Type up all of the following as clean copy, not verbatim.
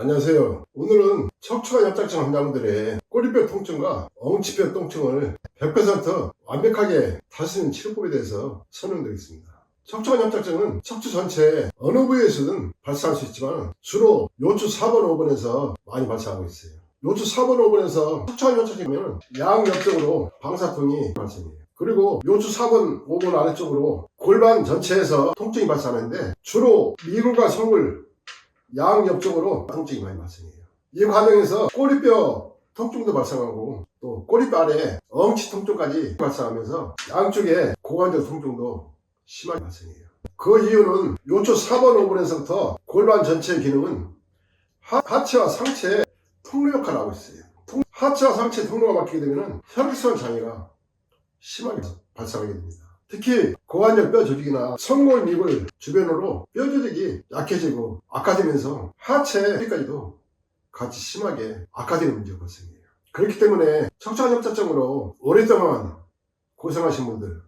안녕하세요. 오늘은 척추관 협착증 환자분들의 꼬리뼈 통증과 엉치뼈 통증을 100% 완벽하게 다스리는 치료법에 대해서 설명드리겠습니다. 척추관 협착증은 척추 전체 어느 부위에서든 발생할 수 있지만 주로 요추 4번, 5번에서 많이 발생하고 있어요. 요추 4번, 5번에서 척추관 협착증이면 양옆쪽으로 방사통이 발생해요. 그리고 요추 4번, 5번 아래쪽으로 골반 전체에서 통증이 발생하는데 주로 미굴과 성골 양옆쪽으로 통증이 많이 발생해요. 이 과정에서 꼬리뼈 통증도 발생하고 또 꼬리뼈 아래 엉치 통증까지 발생하면서 양쪽에 고관절 통증도 심하게 발생해요. 그 이유는 요추 4번, 5번에서부터 골반 전체의 기능은 하체와 상체의 통로 역할을 하고 있어요. 하체와 상체의 통로가 막히게 되면 혈액순환 장애가 심하게 발생하게 됩니다. 특히 고관절 뼈 조직이나 성골, 미골 주변으로 뼈 조직이 약해지고 악화되면서 하체까지도 같이 심하게 악화되는 문제가 발생해요. 그렇기 때문에 척추관 협착증으로 오랫동안 고생하신 분들,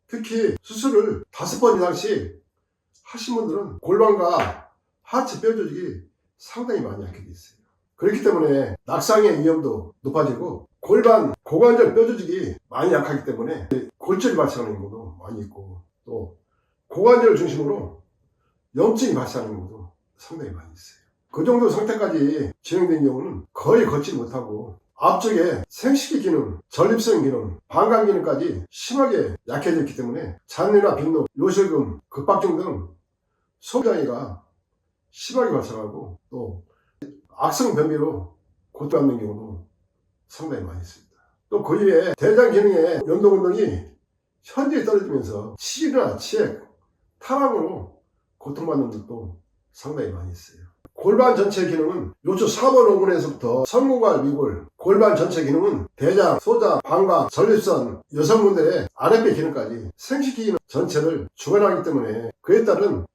특히 수술을 5번 이상씩 하신 분들은 골반과 하체 뼈 조직이 상당히 많이 약해져 있어요. 그렇기 때문에 낙상의 위험도 높아지고 골반, 고관절 뼈 조직이 많이 약하기 때문에 골절이 발생하는 경우도 많이 있고 또 고관절 중심으로 염증이 발생하는 경우도 상당히 많이 있어요. 그 정도 상태까지 진행된 경우는 거의 걷지 못하고 앞쪽에 생식기 기능, 전립선 기능, 방광 기능까지 심하게 약해져 있기 때문에 잔류나 빈노, 요실금, 급박증 등 소장애가 심하게 발생하고 또 악성 변비로 고통받는 경우도 상당히 많이 있습니다. 또 그 이외에 대장 기능의 연동운동이 현저히 떨어지면서 치질이나 치액, 탈항으로 고통받는 분도 상당히 많이 있어요. 골반 전체 기능은 요추 4번, 5번에서부터 성골과 미골, 골반 전체 기능은 대장, 소장, 방광, 전립선, 여성분들의 아랫배 기능까지 생식기 기능 전체를 주관하기 때문에 그에 따른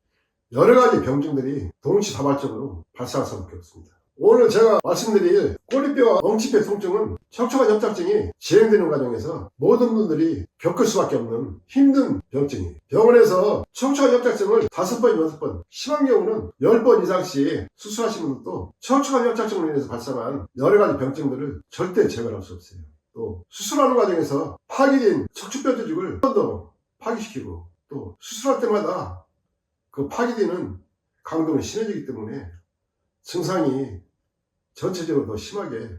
여러가지 병증들이 동시다발적으로 발생할 수밖에 없습니다. 오늘 제가 말씀드릴 꼬리뼈와 엉치뼈 통증은 척추관 협착증이 진행되는 과정에서 모든 분들이 겪을 수밖에 없는 힘든 병증이에요. 병원에서 척추관 협착증을 5번, 6번, 심한 경우는 10번 이상씩 수술하신 분들도 척추관 협착증으로 인해서 발생한 여러가지 병증들을 절대 제거할 수 없어요. 또 수술하는 과정에서 파괴된 척추뼈 조직을 한 번 더 파괴시키고 또 수술할 때마다 그 파괴되는 강도는 심해지기 때문에 증상이 전체적으로 더 심하게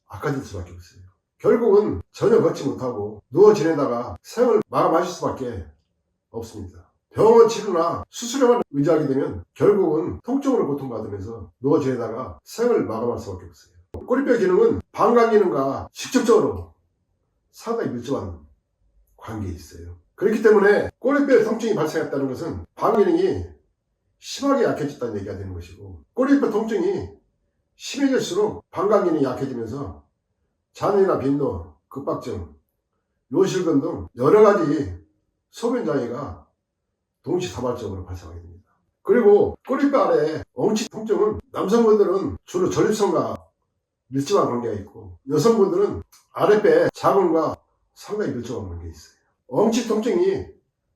악화될 수밖에 없어요. 결국은 전혀 걷지 못하고 누워 지내다가 생을 마감하실 수밖에 없습니다. 병원 치료나 수술에만 의지하게 되면 결국은 통증으로 고통받으면서 누워 지내다가 생을 마감할 수밖에 없어요. 꼬리뼈 기능은 방광 기능과 직접적으로 상당히 밀접한 관계에 있어요. 그렇기 때문에 꼬리뼈 통증이 발생했다는 것은 방광 기능이 심하게 약해졌다는 얘기가 되는 것이고 꼬리뼈 통증이 심해질수록 방광 기능이 약해지면서 잔이나 빈노, 급박증, 요실금 등 여러가지 소변 장애가 동시다발적으로 발생하게 됩니다. 그리고 꼬리뼈 아래 엉치 통증은 남성분들은 주로 전립선과 밀접한 관계가 있고 여성분들은 아랫배 자궁과 상당히 밀접한 관계가 있어요. 엉치 통증이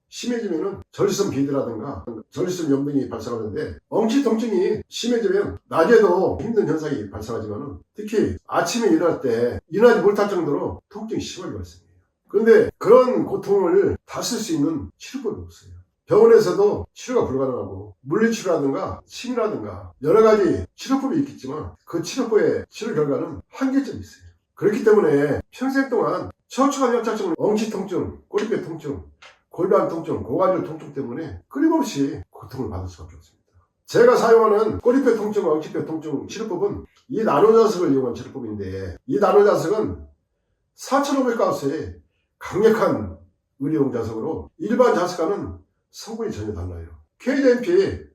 심해지면은 전립선 비대라든가 전립선 염증이 발생하는데 엉치 통증이 심해지면 낮에도 힘든 현상이 발생하지만 특히 아침에 일어날 때 일어나지 못할 정도로 통증이 심하게 발생해요. 그런데 그런 고통을 다쓸 수 있는 치료법이 없어요. 병원에서도 치료가 불가능하고 물리치료라든가 침이라든가 여러가지 치료법이 있겠지만 그 치료법의 치료 결과는 한계점이 있어요. 그렇기 때문에 평생 동안 척추관 협착증, 엉치 통증, 꼬리뼈 통증, 골반 통증, 고관절 통증 때문에 끊임없이 고통을 받을 수밖에 없습니다. 제가 사용하는 꼬리뼈 통증, 엉치뼈 통증 치료법은 이 나노자석을 이용한 치료법인데 이 나노자석은 4500가우스의 강력한 의료용 자석으로 일반 자석과는 성분이 전혀 달라요. KDMP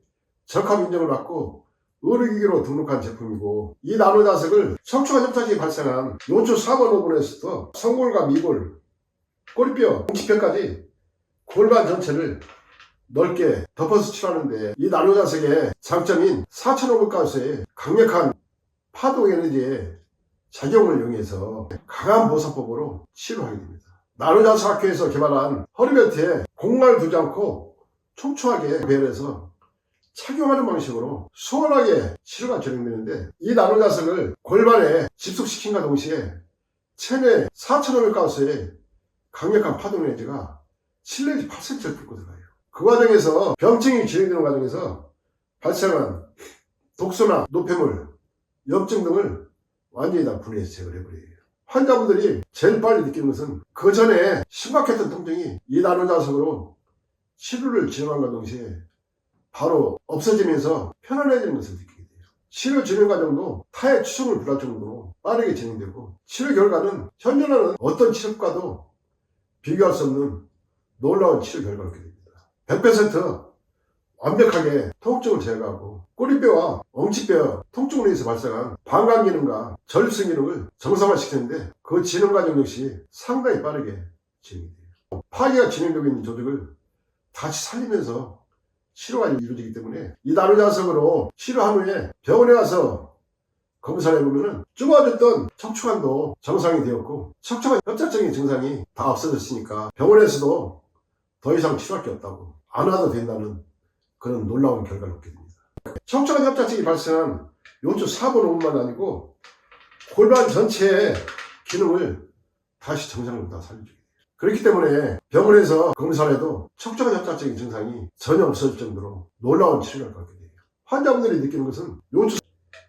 적합 인정을 받고 의료기기로 등록한 제품이고 이 나노자석을 척추관 협착증이 발생한 요추 4번, 5번에서부터 성골과 미골, 꼬리뼈, 엉치뼈까지 골반 전체를 넓게 덮어서 치료하는데 이 나노자석의 장점인 4500가우스의 강력한 파동 에너지의 작용을 이용해서 강한 보사법으로 치료하게 됩니다. 나노자석 학회에서 개발한 허리벨트에 공간을 두지 않고 촘촘하게 배열해서 착용하는 방식으로 수월하게 치료가 진행되는데, 이 나노자석을 골반에 집속시킨과 동시에 체내 4,500가스의 강력한 파동 에너지가 7 내지 8cm를 뚫고 들어가요. 그 과정에서 병증이 진행되는 과정에서 발생한 독소나 노폐물, 염증 등을 완전히 다 분해해서 제거를 해버려요. 환자분들이 제일 빨리 느끼는 것은 그 전에 심각했던 통증이 이 나노자석으로 치료를 진행함과 동시에 바로 없어지면서 편안해지는 것을 느끼게 돼요. 치료 진행 과정도 타의 추종을 불할 정도로 빠르게 진행되고, 치료 결과는 현존하는 어떤 치료과도 비교할 수 없는 놀라운 치료 결과를 얻게 됩니다. 100% 완벽하게 통증을 제거하고 꼬리뼈와 엉치뼈 통증으로 인해서 발생한 방광 기능과 전립선 기능을 정상화시키는데, 그 진행 과정 역시 상당히 빠르게 진행이 돼요. 파괴가 진행되고 있는 조직을 다시 살리면서 치료가 이루어지기 때문에, 이 나노자석으로 치료한 후에 병원에 가서 검사를 해보면 좁아졌던 척추관도 정상이 되었고 척추관 협착증의 증상이 다 없어졌으니까 병원에서도 더 이상 치료할 게 없다고, 안 와도 된다는 그런 놀라운 결과를 얻게 됩니다. 척추관 협착증이 발생한 요추 4번 5분만 아니고 골반 전체의 기능을 다시 정상으로 다 살려주게 돼요. 그렇기 때문에 병원에서 검사를 해도 척추관 협착증의 증상이 전혀 없어질 정도로 놀라운 치료를 받게 돼요. 환자분들이 느끼는 것은 요추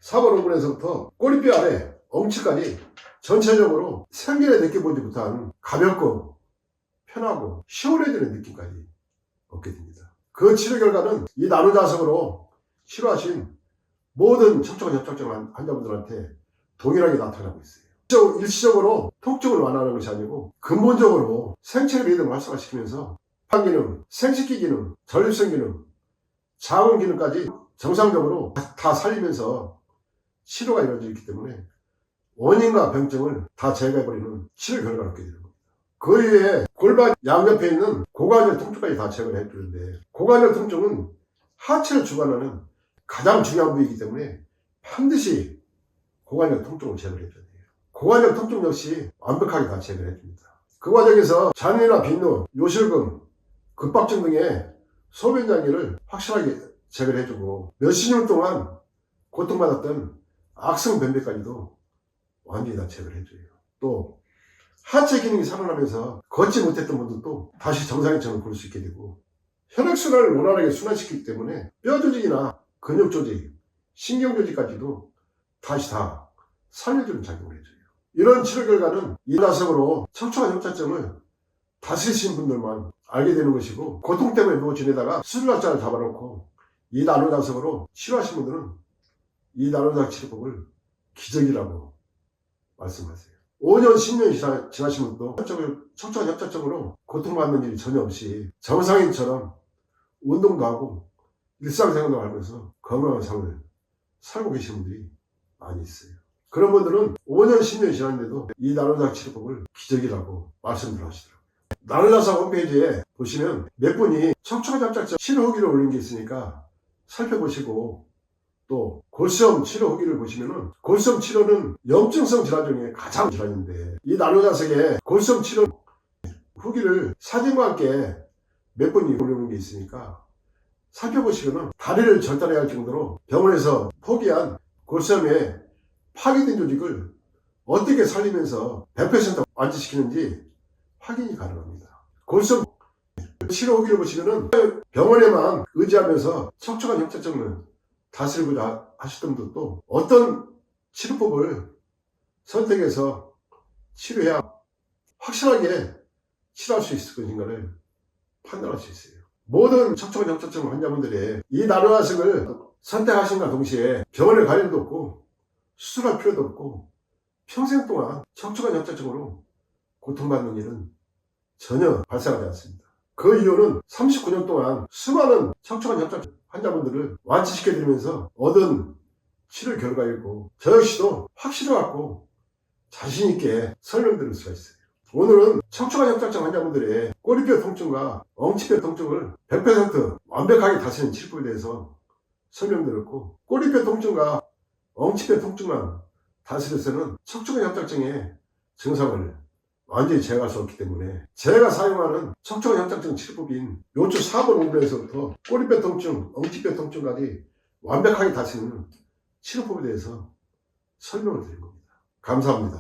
4번 5분에서부터 꼬리뼈 아래 엉치까지 전체적으로 생전에 느껴보지 못한 가볍고 편하고 시원해지는 느낌까지 얻게 됩니다. 그 치료 결과는 이 나노자석으로 치료하신 모든 척추관 협착증 환자분들한테 동일하게 나타나고 있어요. 일시적으로 통증을 완화하는 것이 아니고 근본적으로 생체 리듬을 활성화시키면서 판기능, 생식기 기능, 전립선 기능, 자궁 기능까지 정상적으로 다 살리면서 치료가 이루어지기 때문에 원인과 병증을 다 제거해버리는 치료 결과를 얻게 되는 겁니다. 그 이외에 골반 양옆에 있는 고관절 통증까지 다 제거를 해주는데, 고관절 통증은 하체를 주관하는 가장 중요한 부위이기 때문에 반드시 고관절 통증을 제거를 해줘야 돼요. 고관절 통증 역시 완벽하게 다 제거를 해줍니다. 그 과정에서 잔해나 빈노, 요실금, 급박증 등의 소변 장애를 확실하게 제거를 해주고, 몇십 년 동안 고통받았던 악성 변비까지도 완전히 다 제거를 해줘요. 또 하체 기능이 살아나면서 걷지 못했던 분들도 다시 정상처럼 걸 수 있게 되고, 혈액순환을 원활하게 순환시키기 때문에 뼈 조직이나 근육 조직, 신경 조직까지도 다시 다 살려주는 작용을 해줘요. 이런 치료 결과는 이 나석으로 척추관 협착증을 다스리신 분들만 알게 되는 것이고, 고통 때문에 누워 지내다가 수술날짜를 잡아놓고 이 나노자석으로 치료하신 분들은 이 나노자석 치료법을 기적이라고 말씀하세요. 5년, 10년 지나신 분도 척추관 협착증으로 고통받는 일이 전혀 없이 정상인처럼 운동도 하고 일상생활도 하면서 건강한 삶을 살고 계신 분들이 많이 있어요. 그런 분들은 5년, 10년 지났는데도 이 나노자석 치료법을 기적이라고 말씀들 하시더라고요. 나노자석 홈페이지에 보시면 몇 분이 척추관 협착증 치료 후기를 올린 게 있으니까 살펴보시고, 또 골수염 치료 후기를 보시면은, 골수염 치료는 염증성 질환 중에 가장 질환인데, 이 나노자석에 골수염 치료 후기를 사진과 함께 몇 분이 올려놓은 게 있으니까 살펴보시면은 다리를 절단해야 할 정도로 병원에서 포기한 골수염에 파괴된 조직을 어떻게 살리면서 100% 완치시키는지 확인이 가능합니다. 골수염 치료 후기를 보시면은 병원에만 의지하면서 척추관 협착증을 다스리고자 하시던 분들도 어떤 치료법을 선택해서 치료해야 확실하게 치료할 수 있을 것인가를 판단할 수 있어요. 모든 척추관 협착증 환자분들이 이 나노자석을 선택하신과 동시에 병원에 갈 일도 없고 수술할 필요도 없고 평생 동안 척추관 협착증으로 고통받는 일은 전혀 발생하지 않습니다. 그 이유는 39년 동안 수많은 척추관 협착증 환자분들을 완치시켜드리면서 얻은 치료 결과이고, 저 역시도 확실히 갖고 자신있게 설명드릴 수가 있어요. 오늘은 척추관 협착증 환자분들의 꼬리뼈 통증과 엉치뼈 통증을 100% 완벽하게 다스리는 치료법에 대해서 설명드렸고, 꼬리뼈 통증과 엉치뼈 통증만 다스려서는 척추관 협착증의 증상을 완전히 제어할 수 없기 때문에 제가 사용하는 척추관 협착증 치료법인 요추 4번 5분에서부터 꼬리뼈 통증, 엉치뼈 통증까지 완벽하게 다스리는 치료법에 대해서 설명을 드린 겁니다. 감사합니다.